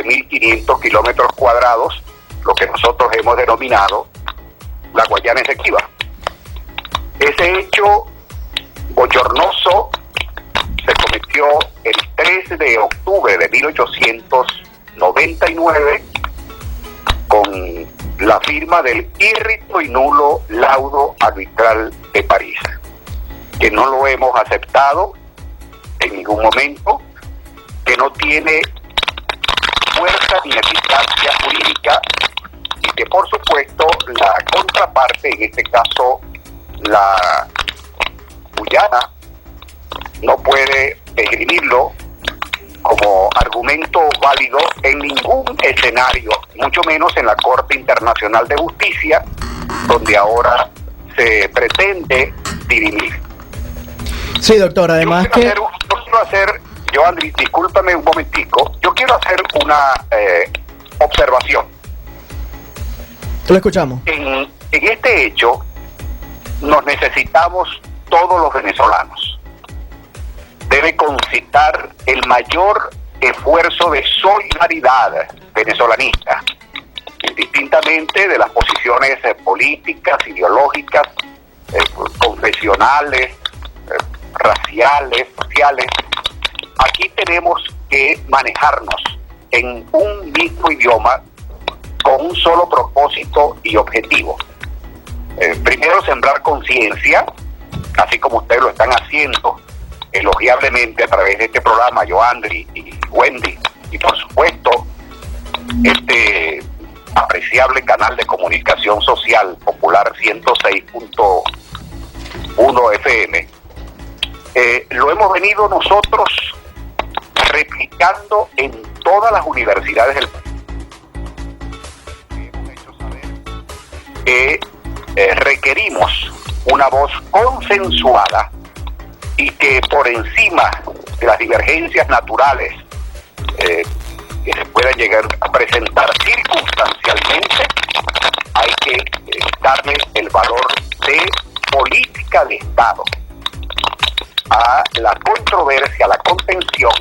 7.500 kilómetros cuadrados, lo que nosotros hemos denominado la Guayana Esequiba. Ese hecho bochornoso se cometió el 13 de octubre de 1899 con la firma del írrito y nulo laudo arbitral de París, que no lo hemos aceptado en ningún momento, que no tiene fuerza ni eficacia jurídica y que por supuesto la contraparte, en este caso la Guyana, no puede esgrimirlo como argumento válido en ningún escenario, mucho menos en la Corte Internacional de Justicia, donde ahora se pretende dirimir. Sí, doctor, además Joandri, discúlpame un momentico, yo quiero hacer una observación. Lo escuchamos. En este hecho nos necesitamos todos los venezolanos. Debe concitar el mayor esfuerzo de solidaridad venezolanista, indistintamente de las posiciones políticas, ideológicas, confesionales, raciales, sociales. Aquí tenemos que manejarnos en un mismo idioma con un solo propósito y objetivo. Primero, sembrar conciencia, así como ustedes lo están haciendo elogiablemente a través de este programa, Joandri y Wendy, y por supuesto este apreciable canal de comunicación social Popular 106.1 FM. Lo hemos venido nosotros replicando en todas las universidades del país. Hemos hecho saber que requerimos una voz consensuada y que por encima de las divergencias naturales que se puedan llegar a presentar circunstancialmente, hay que darle el valor de política de Estado a la controversia, a la contención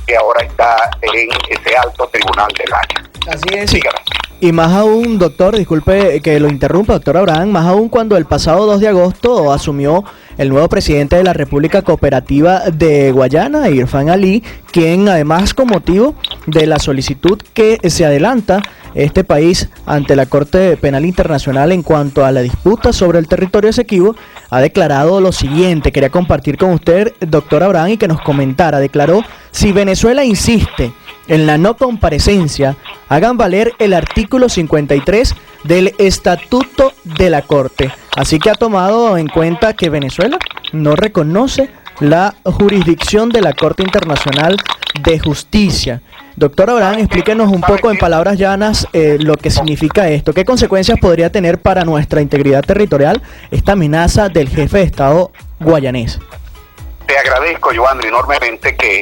que ahora está en ese alto tribunal del Haya. Así es. Dígame. Y más aún, doctor, disculpe que lo interrumpa, doctor Abraham, más aún cuando el pasado 2 de agosto asumió el nuevo presidente de la República Cooperativa de Guayana, Irfan Ali, quien además con motivo de la solicitud que se adelanta este país ante la Corte Penal Internacional en cuanto a la disputa sobre el territorio Esequibo, ha declarado lo siguiente. Quería compartir con usted, doctor Abraham, y que nos comentara. Declaró: si Venezuela insiste en la no comparecencia, hagan valer el artículo 53 del Estatuto de la Corte. Así que ha tomado en cuenta que Venezuela no reconoce la jurisdicción de la Corte Internacional de Justicia. Doctor Abraham, explíquenos un poco en palabras llanas lo que significa esto. ¿Qué consecuencias podría tener para nuestra integridad territorial esta amenaza del jefe de Estado guayanés? Te agradezco, Joandri, enormemente que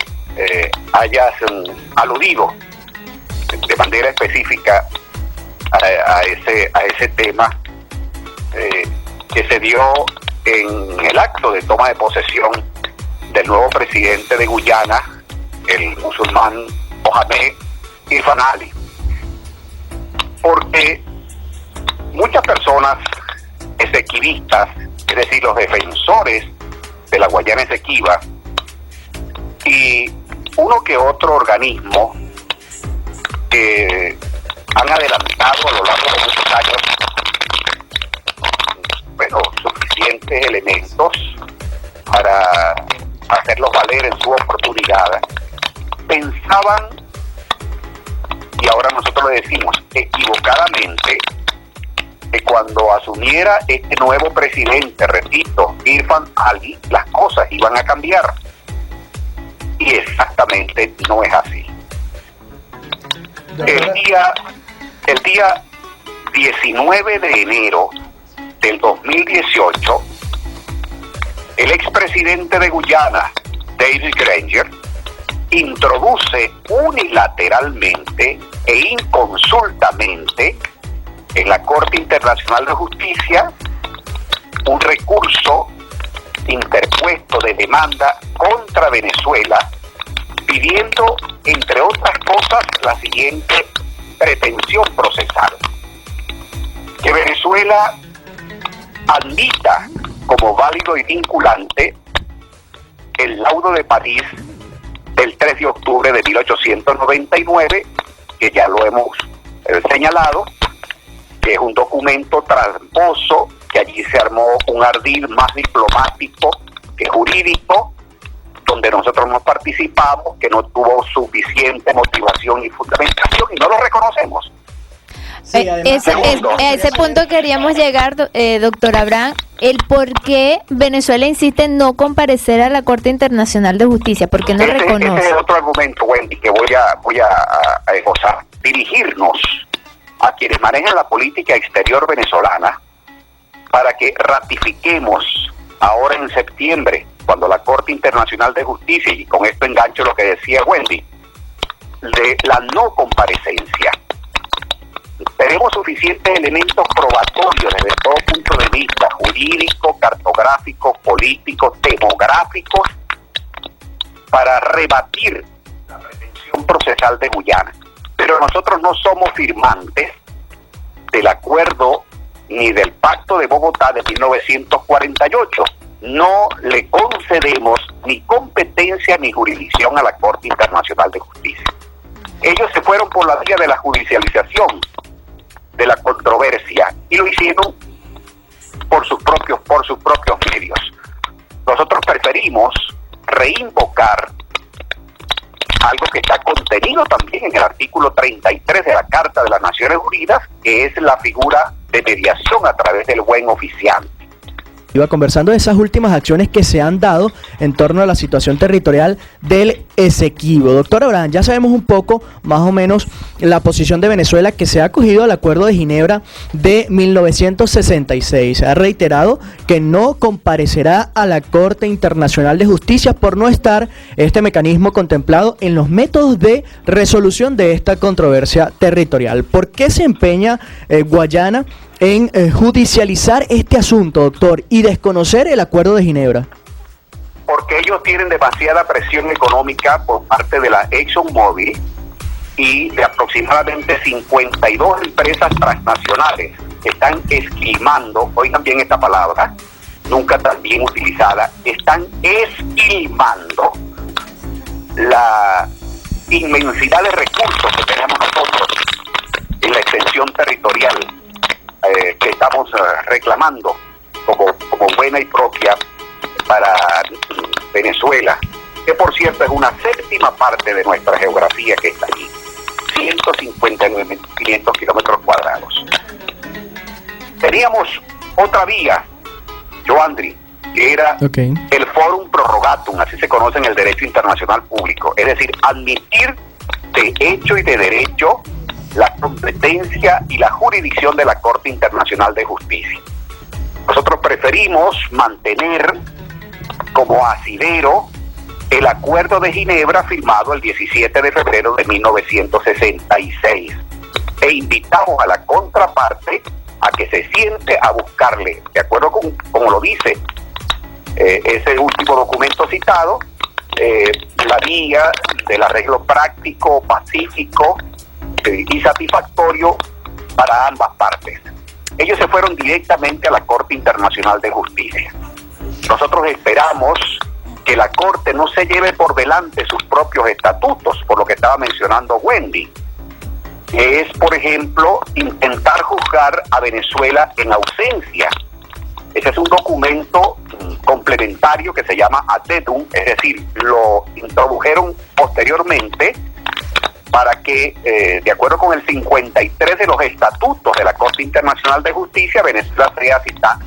hayas aludido de manera específica a ese tema que se dio en el acto de toma de posesión del nuevo presidente de Guyana, el musulmán Mohamed Irfan Ali. Porque muchas personas esequibistas, es decir, los defensores de la Guayana Esequiba, y uno que otro organismo que han adelantado a lo largo de muchos años, suficientes elementos para hacerlos valer en su oportunidad, pensaban, y ahora nosotros le decimos equivocadamente, que cuando asumiera este nuevo presidente, repito, Irfan Ali, las cosas iban a cambiar. Y exactamente no es así. El día 19 de enero del 2018, el expresidente de Guyana, David Granger, introduce unilateralmente e inconsultamente en la Corte Internacional de Justicia un recurso interpuesto de demanda contra Venezuela, pidiendo, entre otras cosas, la siguiente pretensión procesal: que Venezuela admita como válido y vinculante el laudo de París del 3 de octubre de 1899, que ya lo hemos señalado, que es un documento tramposo, que allí se armó un ardid más diplomático que jurídico, donde nosotros no participamos, que no tuvo suficiente motivación y fundamentación, y no lo reconocemos. Sí, ese punto queríamos llegar, doctor Abraham, el por qué Venezuela insiste en no comparecer a la Corte Internacional de Justicia, porque no reconoce. Ese es otro argumento, Wendy, que voy a esbozar. Dirigirnos a quienes manejan la política exterior venezolana para que ratifiquemos ahora en septiembre, cuando la Corte Internacional de Justicia, y con esto engancho lo que decía Wendy, de la no comparecencia. Tenemos suficientes elementos probatorios desde todo punto de vista jurídico, cartográfico, político, demográfico, para rebatir la pretensión procesal de Guyana. Pero nosotros no somos firmantes del acuerdo ni del Pacto de Bogotá de 1948. No le concedemos ni competencia ni jurisdicción a la Corte Internacional de Justicia. Ellos se fueron por la vía de la judicialización de la controversia y lo hicieron por sus propios medios. Nosotros preferimos reinvocar algo que está contenido también en el artículo 33 de la Carta de las Naciones Unidas, que es la figura de mediación a través del buen oficiante. Iba conversando de esas últimas acciones que se han dado en torno a la situación territorial del Esequibo. Doctor Abraham, ya sabemos un poco, más o menos, la posición de Venezuela, que se ha acogido al Acuerdo de Ginebra de 1966. Ha reiterado que no comparecerá a la Corte Internacional de Justicia por no estar este mecanismo contemplado en los métodos de resolución de esta controversia territorial. ¿Por qué se empeña Guayana en judicializar este asunto, doctor, y desconocer el Acuerdo de Ginebra? Porque ellos tienen demasiada presión económica por parte de la ExxonMobil y de aproximadamente 52 empresas transnacionales que están esquilmando, oigan bien esta palabra, nunca tan bien utilizada, están esquilmando la inmensidad de recursos que tenemos nosotros en la extensión territorial que estamos reclamando como buena y propia para Venezuela, que por cierto es una séptima parte de nuestra geografía que está allí, 159.500 kilómetros cuadrados. Teníamos otra vía, Joandri, que era el Forum Prorrogatum, así se conoce en el derecho internacional público, es decir, admitir de hecho y de derecho la competencia y la jurisdicción de la Corte Internacional de Justicia. Nosotros preferimos mantener como asidero el Acuerdo de Ginebra firmado el 17 de febrero de 1966 e invitamos a la contraparte a que se siente a buscarle, de acuerdo con como lo dice ese último documento citado, la vía del arreglo práctico, pacífico y satisfactorio para ambas partes. Ellos se fueron directamente a la Corte Internacional de Justicia. Nosotros esperamos que la Corte no se lleve por delante sus propios estatutos, por lo que estaba mencionando Wendy, que es, por ejemplo, intentar juzgar a Venezuela en ausencia. Ese es un documento complementario que se llama addendum, es decir, lo introdujeron posteriormente para que, de acuerdo con el 53 de los estatutos de la Corte Internacional de Justicia, Venezuela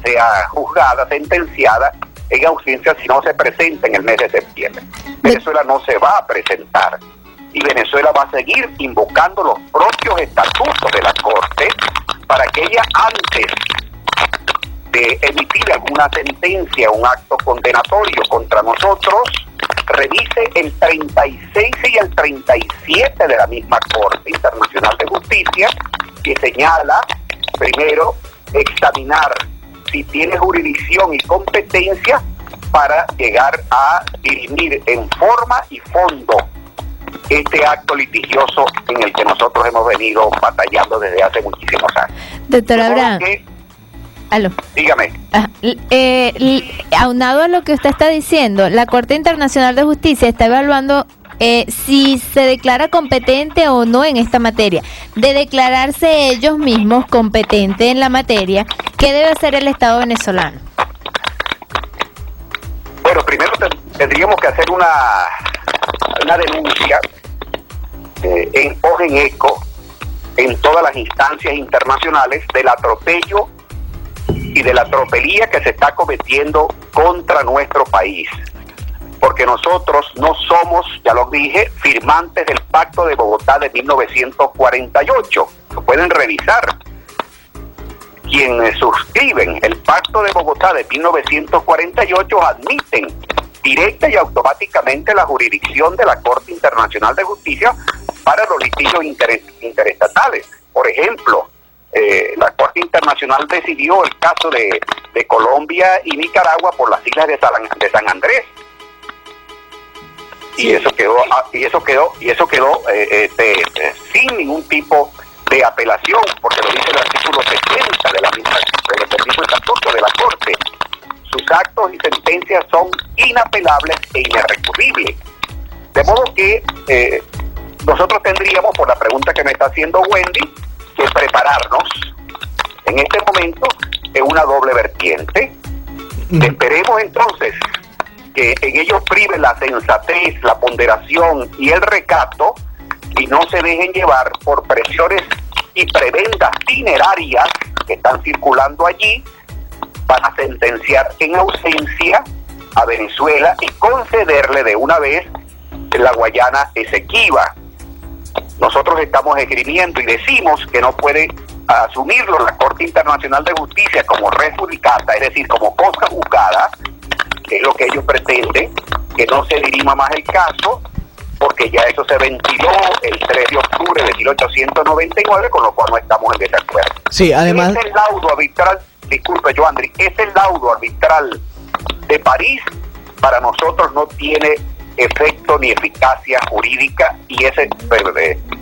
sea juzgada, sentenciada en ausencia si no se presenta en el mes de septiembre. Venezuela no se va a presentar y Venezuela va a seguir invocando los propios estatutos de la Corte para que ella, antes de emitir alguna sentencia, un acto condenatorio contra nosotros, revise el 36 y el 37 de la misma Corte Internacional de Justicia, que señala, primero, examinar si tiene jurisdicción y competencia para llegar a dirimir en forma y fondo este acto litigioso en el que nosotros hemos venido batallando desde hace muchísimos años. Doctor Abraham. Aló. Dígame. Aunado a lo que usted está diciendo, la Corte Internacional de Justicia está evaluando si se declara competente o no en esta materia. De declararse ellos mismos competentes en la materia, ¿qué debe hacer el Estado venezolano? Bueno, primero tendríamos que hacer una denuncia en voz en eco en todas las instancias internacionales del atropello y de la tropelía que se está cometiendo contra nuestro país. Porque nosotros no somos, ya lo dije, firmantes del Pacto de Bogotá de 1948. Lo pueden revisar. Quienes suscriben el Pacto de Bogotá de 1948 admiten directa y automáticamente la jurisdicción de la Corte Internacional de Justicia para los litigios interestatales. Por ejemplo, la Corte Internacional decidió el caso de Colombia y Nicaragua por las islas de San Andrés. Y eso quedó sin ningún tipo de apelación, porque lo dice el artículo 70 del mismo estatuto de la Corte. Sus actos y sentencias son inapelables e irrecurribles. De modo que nosotros tendríamos, por la pregunta que me está haciendo Wendy, que prepararnos en este momento en una doble vertiente. Esperemos entonces que en ellos prive la sensatez, la ponderación y el recato, y no se dejen llevar por presiones y prebendas dinerarias que están circulando allí para sentenciar en ausencia a Venezuela y concederle de una vez la Guayana Esequiba. Nosotros estamos esgrimiendo y decimos que no puede asumirlo la Corte Internacional de Justicia como res judicata, es decir, como cosa juzgada, que es lo que ellos pretenden, que no se dirima más el caso, porque ya eso se ventiló el 3 de octubre de 1899, con lo cual no estamos en desacuerdo. Sí, además... Ese laudo arbitral, disculpe, Joandri, ese laudo arbitral de París para nosotros no tiene efecto ni eficacia jurídica, y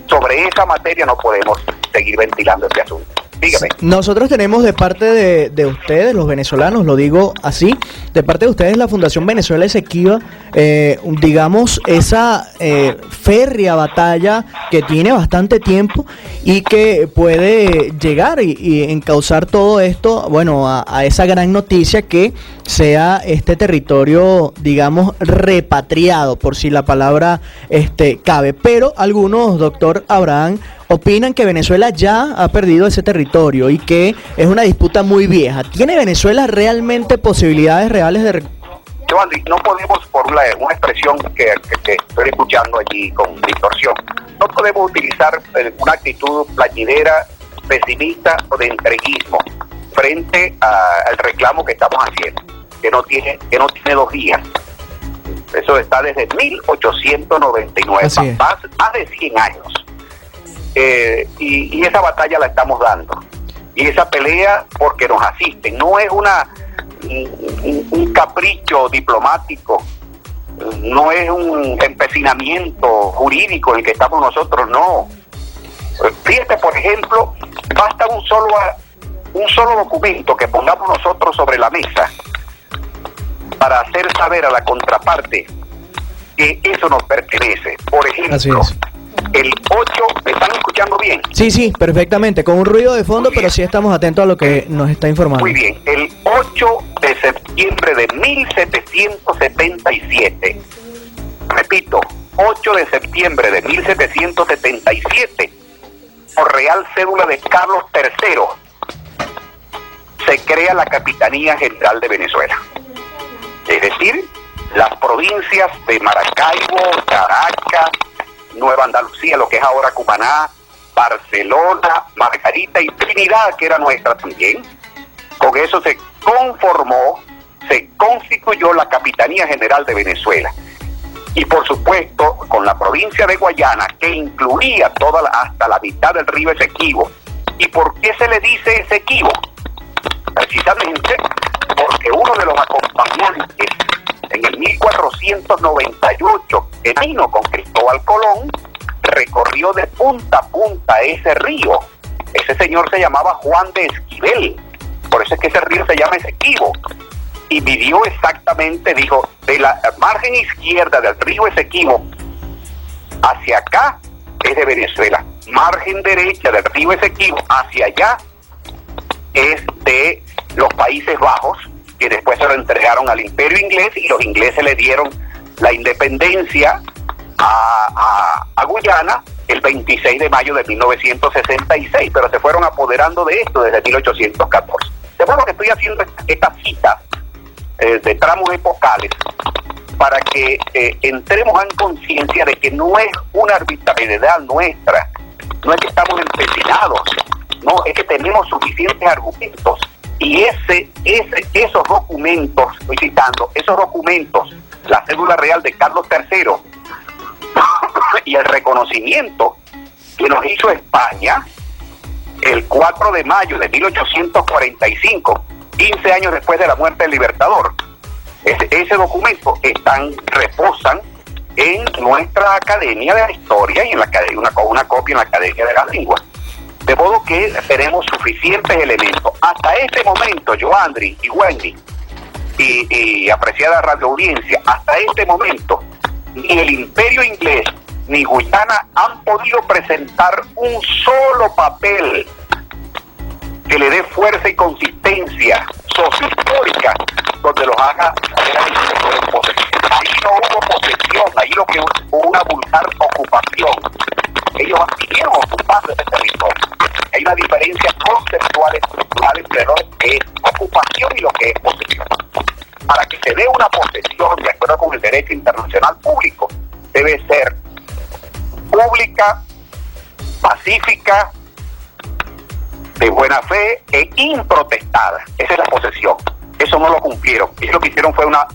sobre esa materia no podemos seguir ventilando este asunto. Dígame. Nosotros tenemos de parte de ustedes, los venezolanos, lo digo así, de parte de ustedes, la Fundación Venezuela Esequiba, digamos, esa férrea batalla que tiene bastante tiempo y que puede llegar y encauzar todo esto, bueno, a esa gran noticia que sea este territorio, digamos, repatriado, por si la palabra cabe. Pero algunos, doctor Abraham, opinan que Venezuela ya ha perdido ese territorio y que es una disputa muy vieja. ¿Tiene Venezuela realmente posibilidades reales de... Joandri, no podemos, por una expresión que estoy escuchando allí con distorsión, no podemos utilizar una actitud plañidera, pesimista o de entreguismo frente al reclamo que estamos haciendo, que no tiene 2 días. Eso está desde 1899, más de 100 años. Y esa batalla la estamos dando, y esa pelea porque nos asisten, no es un capricho diplomático, no es un empecinamiento jurídico en el que estamos nosotros, no. Fíjate, por ejemplo, basta un solo documento que pongamos nosotros sobre la mesa para hacer saber a la contraparte que eso nos pertenece. Por ejemplo, el 8, ¿me están escuchando bien? Sí, perfectamente, con un ruido de fondo, pero sí estamos atentos a lo que nos está informando. Muy bien, el 8 de septiembre de 1777, repito, 8 de septiembre de 1777, por Real Cédula de Carlos III, se crea la Capitanía General de Venezuela. Es decir, las provincias de Maracaibo, Caracas, Nueva Andalucía, lo que es ahora Cumaná, Barcelona, Margarita y Trinidad, que era nuestra también. Con eso se constituyó la Capitanía General de Venezuela. Y por supuesto, con la provincia de Guayana, que incluía hasta la mitad del río Esequibo. ¿Y por qué se le dice Esequibo? Precisamente porque uno de los acompañantes En el 1498, en Taino, con Cristóbal Colón, recorrió de punta a punta ese río. Ese señor se llamaba Juan de Esquivel, por eso es que ese río se llama Esequibo. Y midió exactamente, dijo, de la margen izquierda del río Esequibo hacia acá es de Venezuela, margen derecha del río Esequibo hacia allá es de los Países Bajos, que después se lo entregaron al Imperio Inglés y los ingleses le dieron la independencia a Guyana el 26 de mayo de 1966, pero se fueron apoderando de esto desde 1814. De modo que estoy haciendo esta cita de tramos epocales para que entremos en conciencia de que no es una arbitrariedad nuestra, no es que estamos empecinados, no, es que tenemos suficientes argumentos. Y esos documentos, estoy citando, esos documentos, la cédula real de Carlos III y el reconocimiento que nos hizo España el 4 de mayo de 1845, 15 años después de la muerte del Libertador. Ese documento reposan en nuestra Academia de la Historia y en una copia en la Academia de la Lengua. De modo que tenemos suficientes elementos. Hasta este momento, Joandri y Wendy, y apreciada radio audiencia, hasta este momento, ni el Imperio Inglés ni Guyana han podido presentar un solo papel que le dé fuerza y consistencia sociohistórica donde los haga posesión. Ahí no hubo posesión, ahí lo que hubo una vulgar ocupación. Ellos siguieron ocupando ese territorio. Hay una diferencia conceptual estructural entre lo que es ocupación y lo que es posesión. Para que se dé una posesión, de acuerdo con el derecho internacional público, debe ser pública, pacífica, de buena fe e improtestada. Esa es la posesión. Eso no lo cumplieron. Ellos lo que hicieron fue una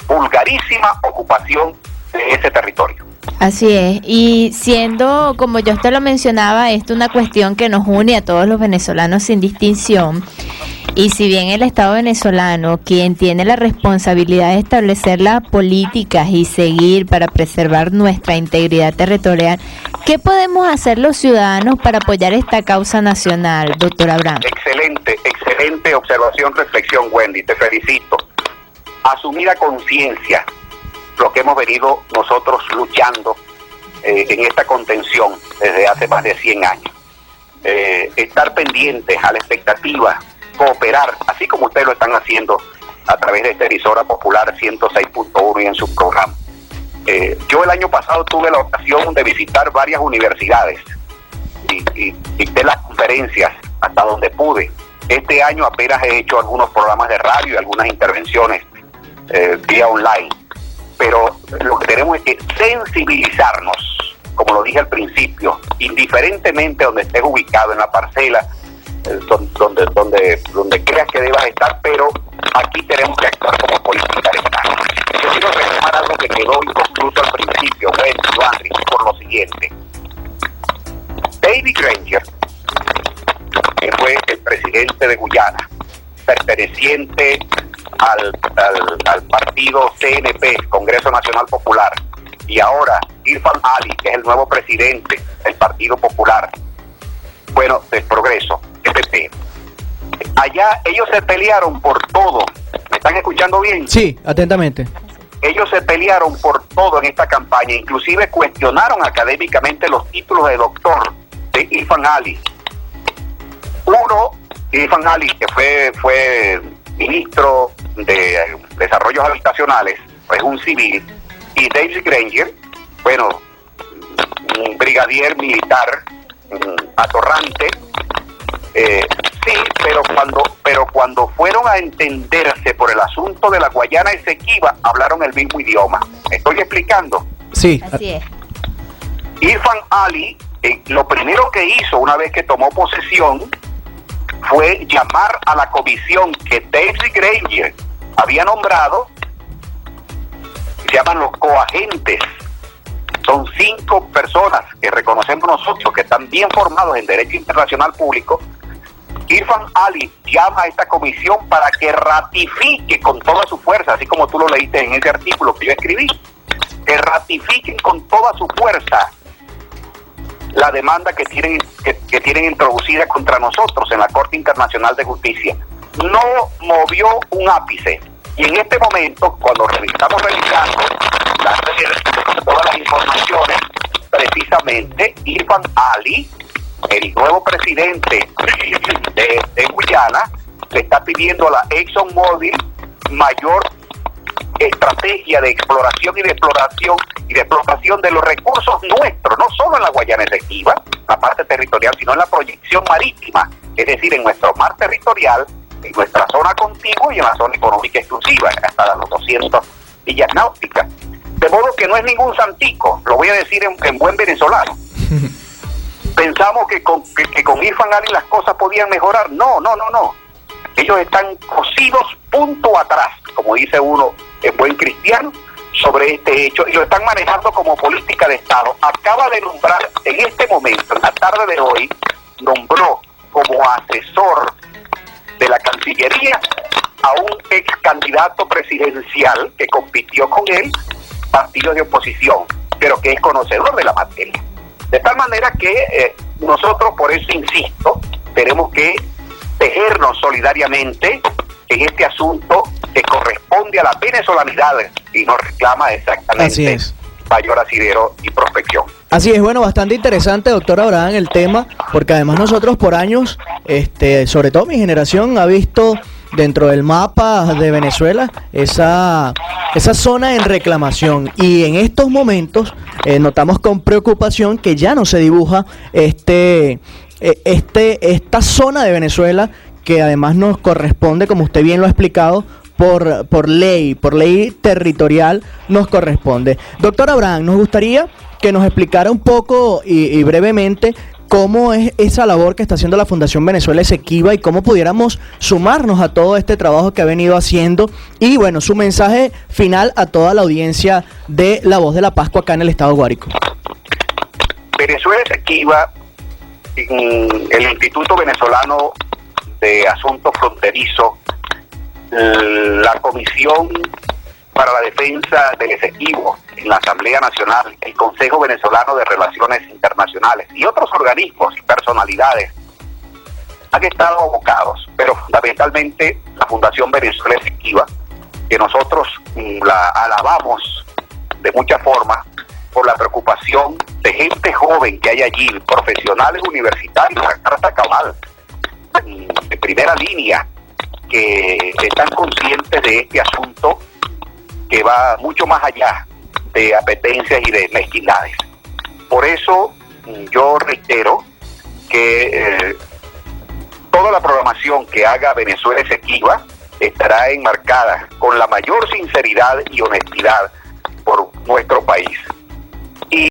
vulgarísima ocupación de ese territorio. Así es, y siendo, como yo te lo mencionaba, esto una cuestión que nos une a todos los venezolanos sin distinción, y si bien el Estado venezolano, quien tiene la responsabilidad de establecer las políticas y seguir para preservar nuestra integridad territorial, ¿qué podemos hacer los ciudadanos para apoyar esta causa nacional, doctor Abraham? Excelente observación, reflexión, Wendy, te felicito. Asumir a conciencia lo que hemos venido nosotros luchando en esta contención desde hace más de 100 años. Estar pendientes a la expectativa, cooperar, así como ustedes lo están haciendo a través de esta emisora popular 106.1 y en su programa. Yo el año pasado tuve la ocasión de visitar varias universidades y dicté las conferencias hasta donde pude. Este año apenas he hecho algunos programas de radio y algunas intervenciones vía online. Pero lo que tenemos es que sensibilizarnos, como lo dije al principio, indiferentemente donde estés ubicado en la parcela, donde creas que debas estar, pero aquí tenemos que actuar como política externa. Yo quiero retomar algo que quedó inconcluso al principio, Andri, por lo siguiente. David Granger, que fue el presidente de Guyana, perteneciente al partido CNP, Congreso Nacional Popular, y ahora Irfan Ali, que es el nuevo presidente del Partido Popular, bueno, del Progreso, FP. Allá ellos se pelearon por todo. ¿Me están escuchando bien? Sí, atentamente. Ellos se pelearon por todo en esta campaña, inclusive cuestionaron académicamente los títulos de doctor de Irfan Ali. Irfan Ali, que fue ministro de Desarrollos Habitacionales, es un civil, y David Granger, bueno, un brigadier militar, atorrante, sí, pero cuando fueron a entenderse por el asunto de la Guayana Esequiba, hablaron el mismo idioma. ¿Me estoy explicando? Sí. Así es. Irfan Ali, lo primero que hizo una vez que tomó posesión fue llamar a la comisión que David Granger había nombrado, se llaman los coagentes. Son 5 personas que reconocemos nosotros, que están bien formados en Derecho Internacional Público, Irfan Ali llama a esta comisión para que ratifique con toda su fuerza, así como tú lo leíste en ese artículo que yo escribí, que ratifiquen con toda su fuerza la demanda que tienen introducida contra nosotros en la Corte Internacional de Justicia. No movió un ápice. Y en este momento, cuando estamos revisando todas las informaciones, precisamente Irfan Ali, el nuevo presidente de Guyana, le está pidiendo a la ExxonMobil mayor estrategia de exploración y de explotación de los recursos nuestros, no solo en la Guayana Esequiba, la parte territorial, sino en la proyección marítima, es decir, en nuestro mar territorial, en nuestra zona contigua y en la zona económica exclusiva, hasta los 200 millas náuticas. De modo que no es ningún santico, lo voy a decir en buen venezolano. Pensamos que con Irfan Ali las cosas podían mejorar. No. Ellos están cosidos punto atrás, como dice uno en buen cristiano, sobre este hecho, y lo están manejando como política de Estado. Acaba de nombrar, en este momento, en la tarde de hoy, nombró como asesor de la Cancillería a un ex candidato presidencial que compitió con él, partido de oposición, pero que es conocedor de la materia. De tal manera que nosotros, por eso insisto, tenemos que tejernos solidariamente en este asunto que corresponde a la venezolanidad y nos reclama exactamente mayor asidero y prospección. Así es, bueno, bastante interesante, doctor Abraham, el tema, porque además nosotros por años, sobre todo mi generación, ha visto dentro del mapa de Venezuela esa zona en reclamación, y en estos momentos notamos con preocupación que ya no se dibuja esta zona de Venezuela, que además nos corresponde, como usted bien lo ha explicado, por ley territorial nos corresponde. Doctor Abraham, nos gustaría que nos explicara un poco y brevemente cómo es esa labor que está haciendo la Fundación Venezuela Esequiba y cómo pudiéramos sumarnos a todo este trabajo que ha venido haciendo, y bueno, su mensaje final a toda la audiencia de La Voz de la Pascua acá en el estado Guárico. Venezuela Esequiba, el Instituto Venezolano de Asuntos Fronterizos, la Comisión para la Defensa del Esequibo en la Asamblea Nacional, el Consejo Venezolano de Relaciones Internacionales y otros organismos y personalidades han estado abocados, pero fundamentalmente la Fundación Venezuela Esequiba, que nosotros la alabamos de muchas formas por la preocupación de gente joven que hay allí, profesionales universitarios, la carta cabal, de primera línea, que están conscientes de este asunto que va mucho más allá de apetencias y de mezquindades. Por eso yo reitero que toda la programación que haga Venezuela Esequiba estará enmarcada con la mayor sinceridad y honestidad por nuestro país.